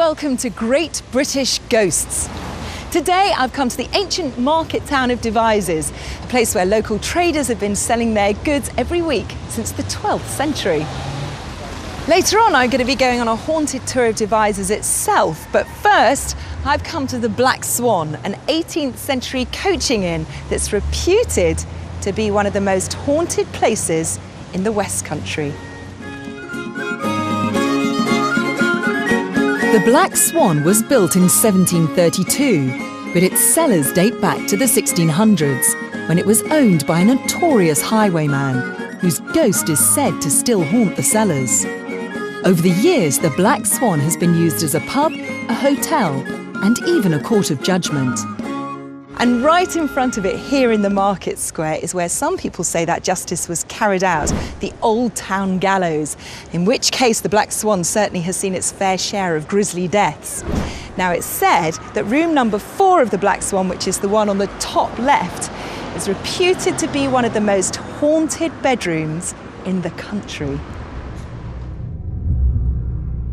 welcome to Great British Ghosts. Today I've come to the ancient market town of Devizes, a place where local traders have been selling their goods every week since the 12th century. Later on I'm going to be going on a haunted tour of Devizes itself, but first I've come to the Black Swan, an 18th century coaching inn that's reputed to be one of the most haunted places in the West Country. The Black Swan was built in 1732, but its cellars date back to the 1600s, when it was owned by a notorious highwayman, whose ghost is said to still haunt the cellars. Over the years, the Black Swan has been used as a pub, a hotel, and even a court of judgment. And right in front of it, here in the market square, is where some people say that justice was carried out, the Old Town Gallows, in which case the Black Swan certainly has seen its fair share of grisly deaths. Now, it's said that room number 4 of the Black Swan, which is the one on the top left, is reputed to be one of the most haunted bedrooms in the country.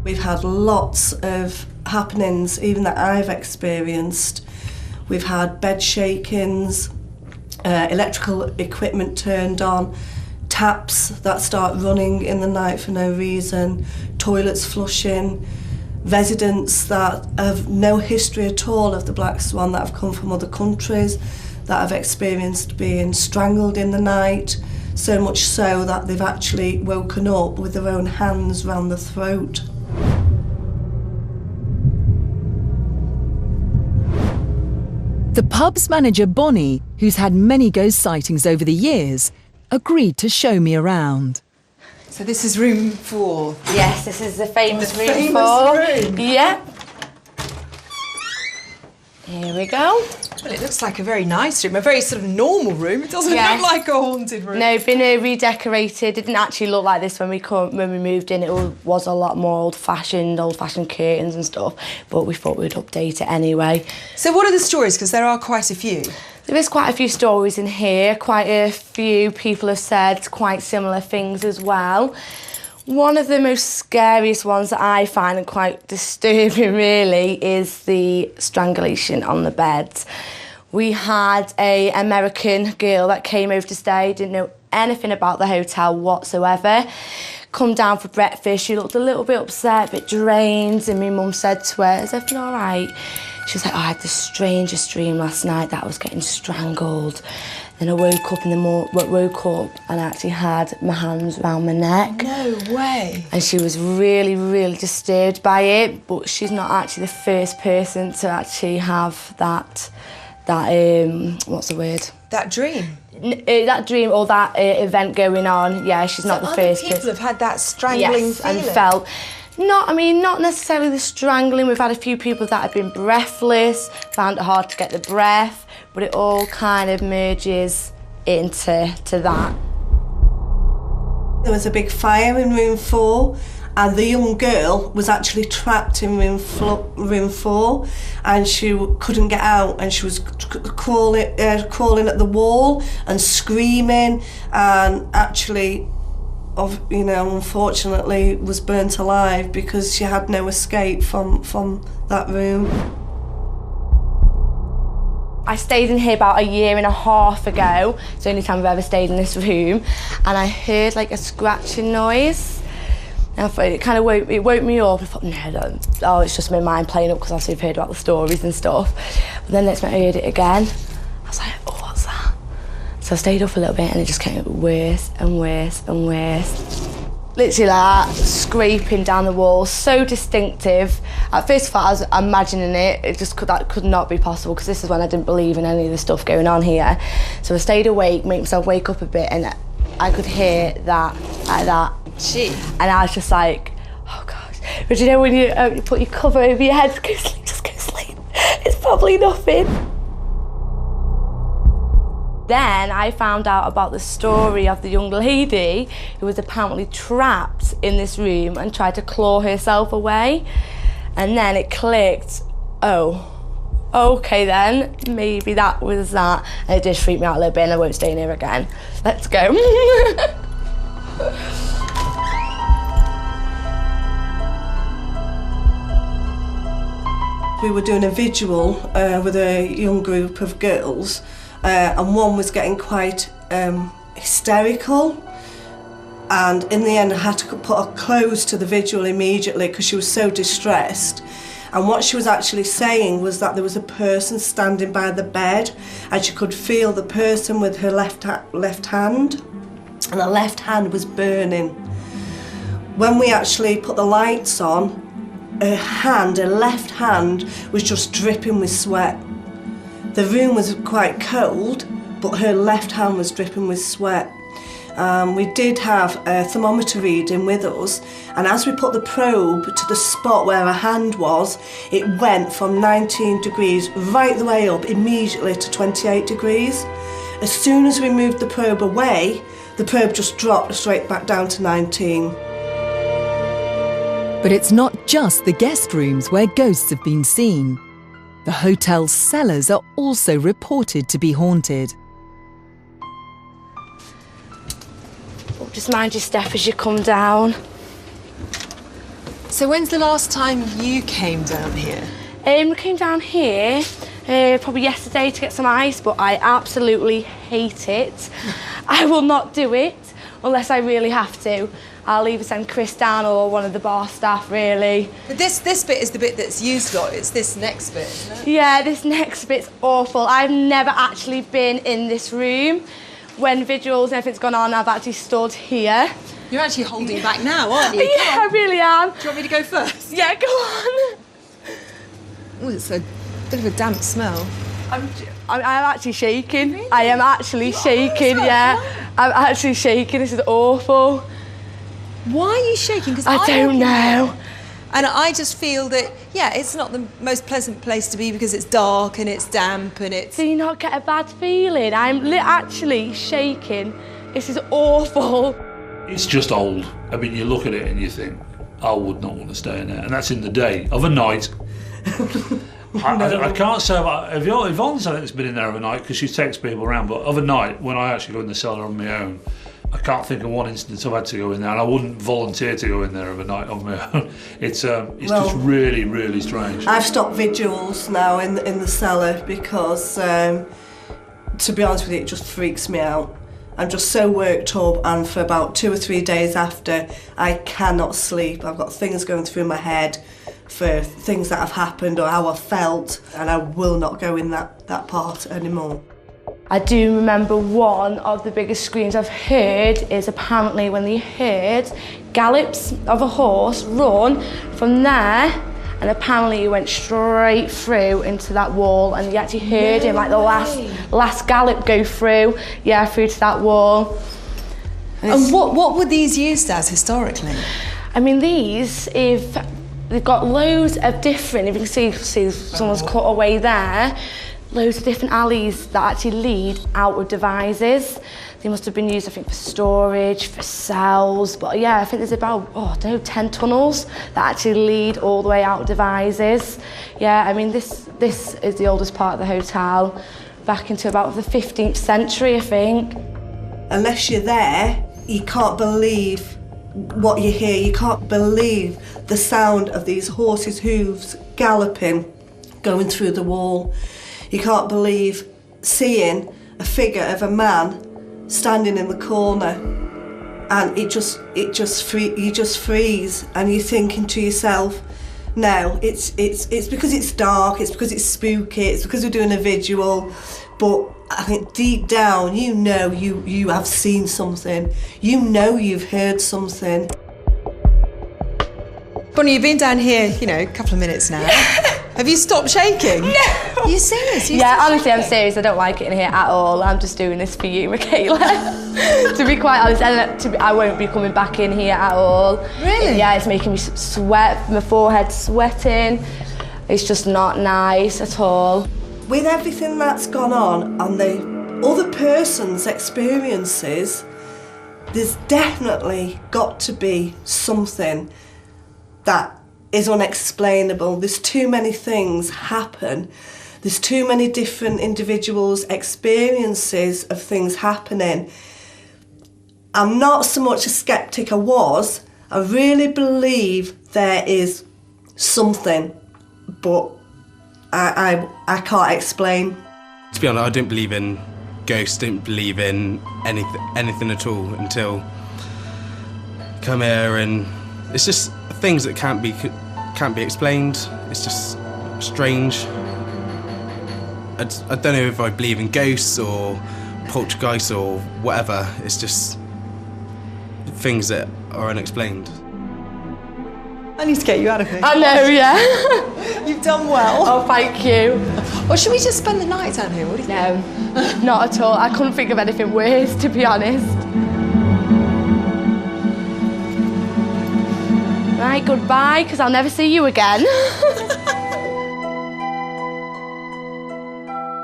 We've had lots of happenings, even that I've experienced. We've had bed shakings, electrical equipment turned on, taps that start running in the night for no reason, toilets flushing, residents that have no history at all of the Black Swan, that have come from other countries, that have experienced being strangled in the night, so much so that they've actually woken up with their own hands round the throat. The pub's manager, Bonnie, who's had many ghost sightings over the years, agreed to show me around. So this is room 4? Yes, this is the famous room 4. Famous room? Yeah. Here we go. Well, it looks like a very nice room, a very sort of normal room. It doesn't look like a haunted room. No, been redecorated. It didn't actually look like this when we moved in. It was a lot more old-fashioned curtains and stuff, but we thought we'd update it anyway. So what are the stories? Because there are quite a few. There is quite a few stories in here. Quite a few people have said quite similar things as well. One of the most scariest ones that I find and quite disturbing really is the strangulation on the bed. We had an American girl that came over to stay, didn't know anything about the hotel whatsoever. Come down for breakfast, she looked a little bit upset, a bit drained, and my mum said to her, "Is everything all right?" She was like, "Oh, I had the strangest dream last night that I was getting strangled." Then I woke up and I actually had my hands around my neck. No way. And she was really, really disturbed by it, but she's not actually the first person to actually have that what's the word? That dream? That dream or that event going on, yeah, she's not the first person. People have had that strangling feeling? And felt. Not necessarily the strangling. We've had a few people that have been breathless, found it hard to get the breath, but it all kind of merges into that. There was a big fire in room 4, and the young girl was actually trapped in room 4, and she couldn't get out, and she was crawling at the wall and screaming, and actually, unfortunately was burnt alive because she had no escape from that room. I stayed in here about 1.5 years ago. It's the only time I've ever stayed in this room, and I heard like a scratching noise. And I thought it woke me up. I thought, no, it's just my mind playing up because obviously I've heard about the stories and stuff. But then next minute I heard it again. I was like, oh, what's that? So I stayed up a little bit and it just came worse and worse and worse. Literally like that, scraping down the wall, so distinctive. At first I thought I was imagining it, that could not be possible because this is when I didn't believe in any of the stuff going on here. So I stayed awake, made myself wake up a bit, and I could hear that, like that. Gee. And I was just like, oh gosh. But you know when you put your cover over your head, just go sleep. It's probably nothing. Then I found out about the story of the young lady who was apparently trapped in this room and tried to claw herself away. And then it clicked, oh, okay then, maybe that was that. And it did freak me out a little bit and I won't stay in here again. Let's go. We were doing a visual with a young group of girls, and one was getting quite hysterical. And in the end, I had to put a close to the visual immediately because she was so distressed. And what she was actually saying was that there was a person standing by the bed, and she could feel the person with her left hand, and the left hand was burning. When we actually put the lights on, her left hand was just dripping with sweat. The room was quite cold, but her left hand was dripping with sweat. We did have a thermometer reading with us, and as we put the probe to the spot where her hand was, it went from 19 degrees right the way up immediately to 28 degrees. As soon as we moved the probe away, the probe just dropped straight back down to 19. But it's not just the guest rooms where ghosts have been seen. The hotel's cellars are also reported to be haunted. Just mind your step as you come down. So when's the last time you came down here? We came down here probably yesterday to get some ice, but I absolutely hate it. I will not do it unless I really have to. I'll either send Chris down or one of the bar staff, really. But this bit is the bit that's used a lot. It's this next bit, isn't it? Yeah, this next bit's awful. I've never actually been in this room. When vigils and everything's gone on, I've actually stood here. You're actually holding back now, aren't you? Yeah, I really am. Do you want me to go first? Yeah, go on. Oh, it's a bit of a damp smell. I'm actually shaking. Really? I am actually shaking, yeah. I'm actually shaking. This is awful. Why are you shaking? Because I don't know. And I just feel that, yeah, it's not the most pleasant place to be because it's dark and it's damp and it's... Do you not get a bad feeling? I'm actually shaking. This is awful. It's just old. I mean, you look at it and you think, I would not want to stay in there. And that's in the day. Of a night, I can't say about... Yvonne said it's been in there overnight because she takes people around, but of a night, when I actually go in the cellar on my own, I can't think of one instance I've had to go in there, and I wouldn't volunteer to go in there overnight on my own. It's just really, really strange. I've stopped vigils now in the cellar because, to be honest with you, it just freaks me out. I'm just so worked up, and for about 2 or 3 days after, I cannot sleep. I've got things going through my head for things that have happened or how I felt, and I will not go in that part anymore. I do remember one of the biggest screams I've heard is apparently when they heard gallops of a horse run from there, and apparently he went straight through into that wall, and you actually heard him like the last gallop go through, yeah, through to that wall. And what were these used as historically? I mean, these, if they've got loads of different, if you can see someone's cut away there, loads of different alleys that actually lead out of Devizes. They must have been used, I think, for storage, for cells, but yeah, I think there's about, I don't know, 10 tunnels that actually lead all the way out of Devizes. Yeah, I mean, this is the oldest part of the hotel, back into about the 15th century, I think. Unless you're there, you can't believe what you hear. You can't believe the sound of these horses' hooves galloping, going through the wall. You can't believe seeing a figure of a man standing in the corner, and you just freeze, and you're thinking to yourself, no, it's because it's dark, it's because it's spooky, it's because we're doing a visual, but I think deep down you know you have seen something, you know you've heard something. Bonnie, you've been down here, a couple of minutes now. Have you stopped shaking? No! Are you serious? Yeah, honestly, I'm serious. I don't like it in here at all. I'm just doing this for you, Michaela. To be quite honest, I won't be coming back in here at all. Really? Yeah, it's making me sweat, my forehead's sweating. It's just not nice at all. With everything that's gone on and the other person's experiences, there's definitely got to be something that is unexplainable. There's too many things happen. There's too many different individuals' experiences of things happening. I'm not so much a skeptic I was. I really believe there is something, but I can't explain. To be honest, I didn't believe in ghosts, didn't believe in anything at all until I come here, and it's just things that can't be explained. It's just strange. I don't know if I believe in ghosts or poltergeists or whatever. It's just things that are unexplained. I need to get you out of here. I know, yeah. You've done well. Oh, thank you. Or should we just spend the night down here? What do you think? No, not at all. I couldn't think of anything worse, to be honest. Right, goodbye, because I'll never see you again.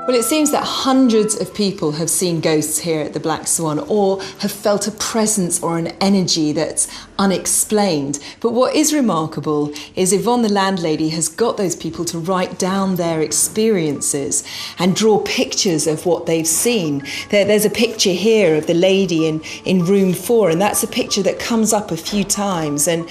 Well, it seems that hundreds of people have seen ghosts here at the Black Swan, or have felt a presence or an energy that's unexplained. But what is remarkable is Yvonne, the landlady, has got those people to write down their experiences and draw pictures of what they've seen. There's a picture here of the lady in room 4, and that's a picture that comes up a few times. And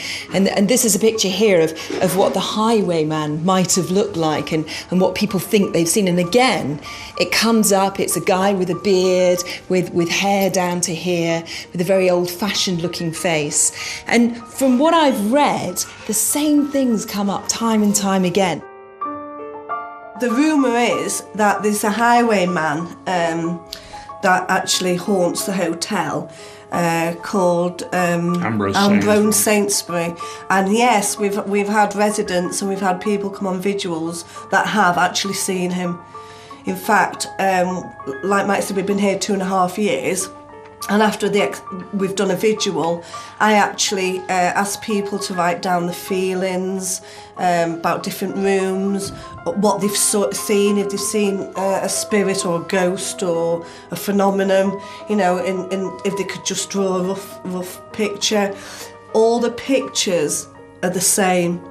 this is a picture here of what the highwayman might have looked like, and what people think they've seen. And again, it comes up, it's a guy with a beard, with hair down to here, with a very old-fashioned looking face. And from what I've read, the same things come up time and time again. The rumour is that there's a highwayman that actually haunts the hotel called Ambrose Saintsbury. And yes, we've had residents and we've had people come on vigils that have actually seen him. In fact, like Mike said, we've been here 2.5 years, and after we've done a vigil, I actually asked people to write down the feelings about different rooms, what they've seen, if they've seen a spirit or a ghost or a phenomenon, you know, and if they could just draw a rough picture. All the pictures are the same.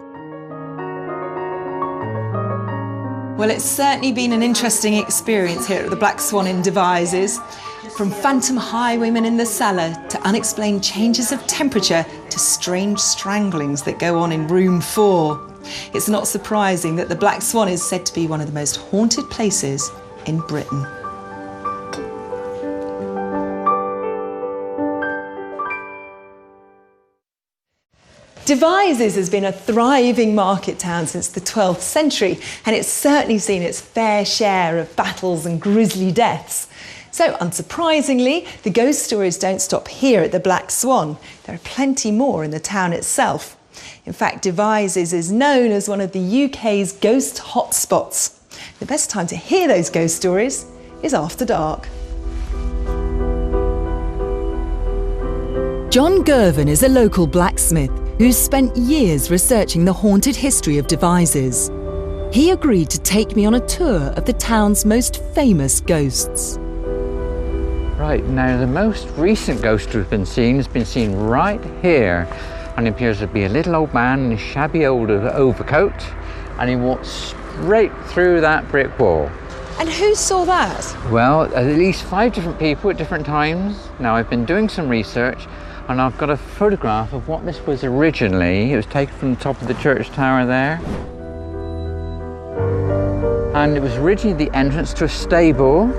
Well, it's certainly been an interesting experience here at the Black Swan in Devizes. From phantom highwaymen in the cellar to unexplained changes of temperature to strange stranglings that go on in room 4. It's not surprising that the Black Swan is said to be one of the most haunted places in Britain. Devizes has been a thriving market town since the 12th century, and it's certainly seen its fair share of battles and grisly deaths. So, unsurprisingly, the ghost stories don't stop here at the Black Swan. There are plenty more in the town itself. In fact, Devizes is known as one of the UK's ghost hotspots. The best time to hear those ghost stories is after dark. John GIRVAN is a local blacksmith who's spent years researching the haunted history of Devizes. He agreed to take me on a tour of the town's most famous ghosts. Right, now the most recent ghost we've been seeing has been seen right here, and it appears to be a little old man in a shabby old overcoat, and he walks straight through that brick wall. And who saw that? Well, at least 5 different people at different times. Now, I've been doing some research, and I've got a photograph of what this was originally. It was taken from the top of the church tower there. And it was originally the entrance to a stable.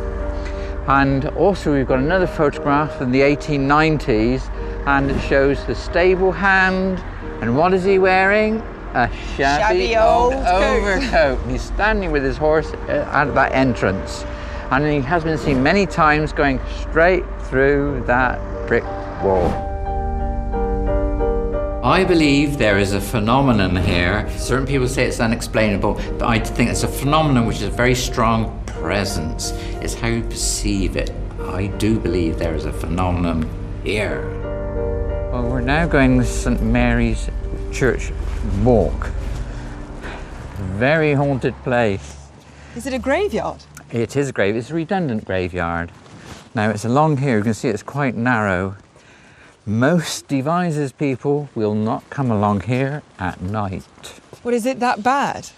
And also we've got another photograph from the 1890s, and it shows the stable hand. And what is he wearing? A shabby old overcoat. And he's standing with his horse at that entrance. And he has been seen many times going straight through that brick wall. I believe there is a phenomenon here. Certain people say it's unexplainable, but I think it's a phenomenon which is a very strong presence. It's how you perceive it. I do believe there is a phenomenon here. Well, we're now going to St. Mary's Church Walk. Very haunted place. Is it a graveyard? It is a graveyard. It's a redundant graveyard. Now it's along here, you can see it's quite narrow. Most Devizes people will not come along here at night. What, is it that bad?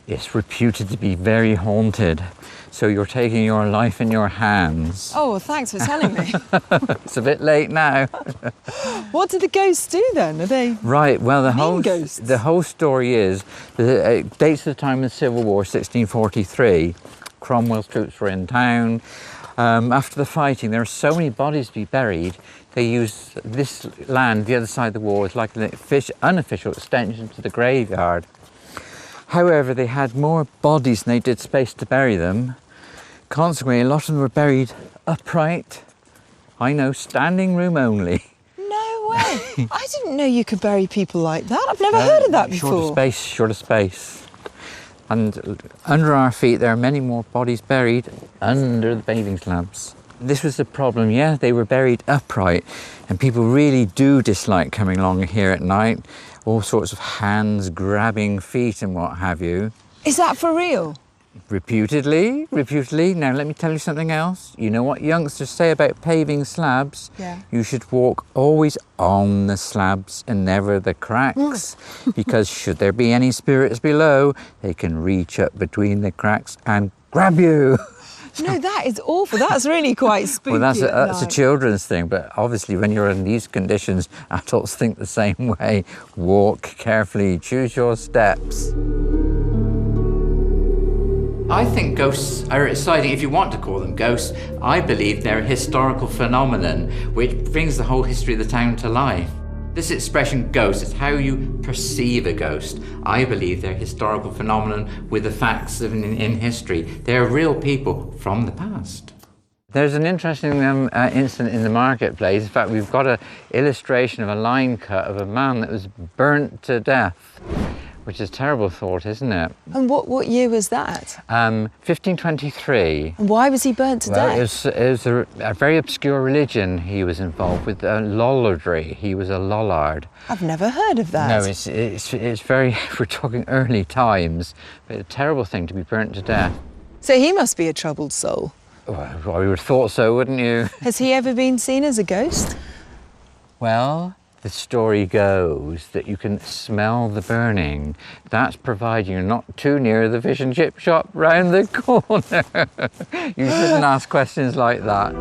It's reputed to be very haunted. So you're taking your life in your hands. Oh, well, thanks for telling me. It's a bit late now. What do the ghosts do then? Are they Right, well, ghosts? the whole story is, it dates to the time of the Civil War, 1643. Cromwell's troops were in town. After the fighting, there are so many bodies to be buried, they used this land, the other side of the wall, as like an unofficial extension to the graveyard. However, they had more bodies than they did space to bury them. Consequently, a lot of them were buried upright. I know, standing room only. No way! I didn't know you could bury people like that. I've never heard of that before. Short of space. And under our feet, there are many more bodies buried under the bathing slabs. This was the problem, yeah, they were buried upright, and people really do dislike coming along here at night. All sorts of hands grabbing feet and what have you. Is that for real? Reputedly. Now let me tell you something else. You know what youngsters say about paving slabs? Yeah. You should walk always on the slabs and never the cracks, because should there be any spirits below, they can reach up between the cracks and grab you. No, that is awful. That's really quite spooky. Well, that's a children's thing, but obviously when you're in these conditions, adults think the same way. Walk carefully, choose your steps. I think ghosts are exciting, if you want to call them ghosts. I believe they're a historical phenomenon which brings the whole history of the town to life. This expression ghost is how you perceive a ghost. I believe they're a historical phenomenon with the facts in history. They're real people from the past. There's an interesting incident in the marketplace. In fact, we've got an illustration of a line cut of a man that was burnt to death, which is a terrible thought, isn't it? And what year was that? 1523. And why was he burnt to death? It was a very obscure religion he was involved with, lollardry. He was a lollard. I've never heard of that. No, it's very, we're talking early times, but a terrible thing to be burnt to death. So he must be a troubled soul. Well, you would have thought so, wouldn't you? Has he ever been seen as a ghost? Well, the story goes that you can smell the burning. That's providing you're not too near the fish and chip shop round the corner. You shouldn't ask questions like that.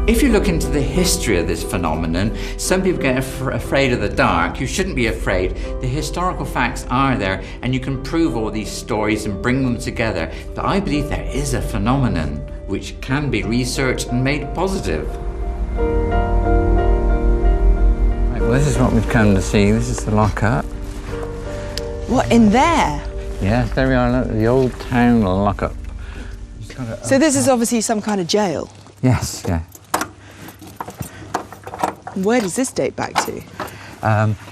If you look into the history of this phenomenon, some people get afraid of the dark. You shouldn't be afraid. The historical facts are there, and you can prove all these stories and bring them together. But I believe there is a phenomenon which can be researched and made positive. Well, this is what we've come to see. This is the lockup. What, in there? Yes, there we are, look, the old town lockup. So this is obviously some kind of jail? Yes, yeah. Where does this date back to?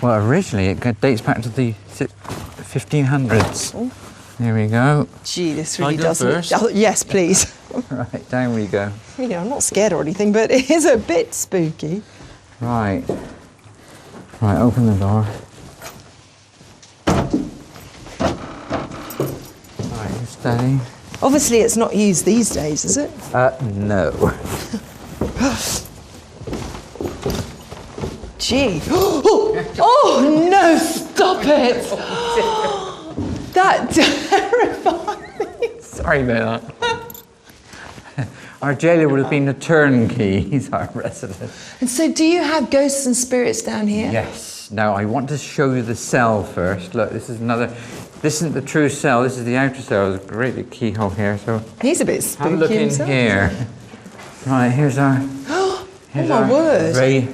Well, originally it dates back to the 1500s. Oh. There we go. Gee, this really does first? look... Oh, yes, please. Right, down we go. You know, I'm not scared or anything, but it is a bit spooky. Right. Right, open the door. Right, you steady. Obviously, it's not used these days, is it? No. Gee. Oh, no, stop it! That terrified me. Sorry about that. Our jailer would have been a turnkey. He's our resident. And so do you have ghosts and spirits down here? Yes. Now, I want to show you the cell first. Look, this is another... This isn't the true cell, this is the outer cell. There's a great big keyhole here, so... He's a bit spooky have a look in here. Right, here's our... Here's my word. Very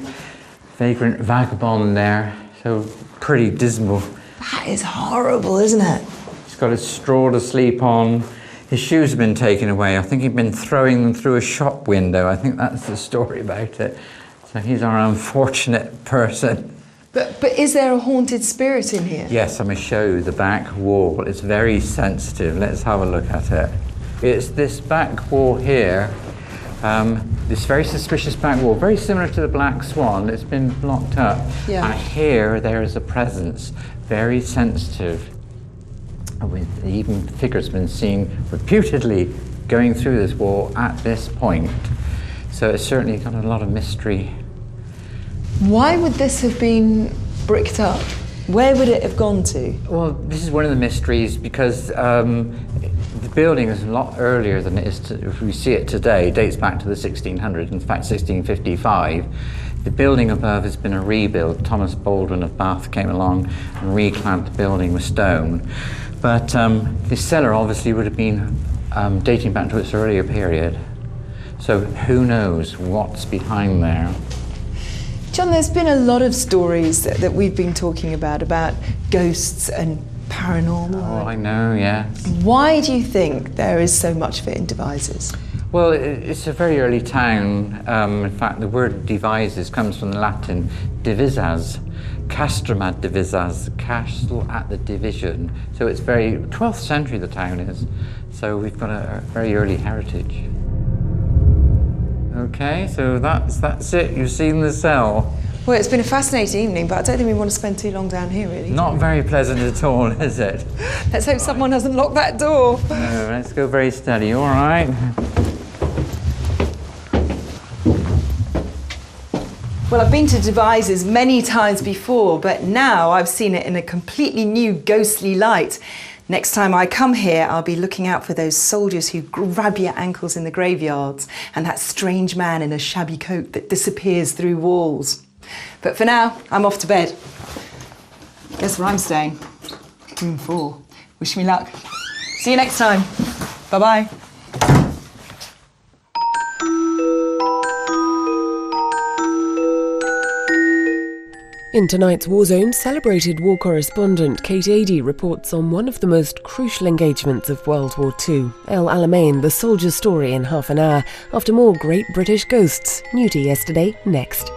vagrant vagabond there. So pretty dismal. That is horrible, isn't it? He's got his straw to sleep on. His shoes have been taken away. I think he'd been throwing them through a shop window. I think that's the story about it. So he's our unfortunate person. But is there a haunted spirit in here? Yes, I'm going to show you the back wall. It's very sensitive. Let's have a look at it. It's this back wall here, this very suspicious back wall, very similar to the Black Swan. It's been blocked up. Yeah. And here there is a presence, very sensitive. With even figures been seen reputedly going through this wall at this point. So it's certainly got a lot of mystery. Why would this have been bricked up? Where would it have gone to? Well, this is one of the mysteries because the building is a lot earlier than it is, if we see it today, it dates back to the 1600s, in fact 1655. The building above has been a rebuild. Thomas Baldwin of Bath came along and reclad the building with stone. But the cellar obviously would have been dating back to its earlier period. So who knows what's behind there? John, there's been a lot of stories that we've been talking about ghosts and paranormal. Oh, I know, yeah. Why do you think there is so much of it in Devizes? Well, it's a very early town. In fact, the word Devizes comes from the Latin Devizes, castrum ad Devizes, castle at the division. So it's very 12th century the town is. So we've got a very early heritage. Okay, so that's it. You've seen the cell. Well, it's been a fascinating evening, but I don't think we want to spend too long down here, really. Not very pleasant at all, is it? Let's hope someone hasn't locked that door. No, let's go very steady, all right? Well, I've been to Devizes many times before, but now I've seen it in a completely new ghostly light. Next time I come here, I'll be looking out for those soldiers who grab your ankles in the graveyards and that strange man in a shabby coat that disappears through walls. But for now, I'm off to bed. Guess where I'm staying? Room 4. Wish me luck. See you next time. Bye-bye. In tonight's War Zone, celebrated war correspondent Kate Adie reports on one of the most crucial engagements of World War II, El Alamein, the soldier's story in half an hour, after more great British ghosts, new to yesterday, next.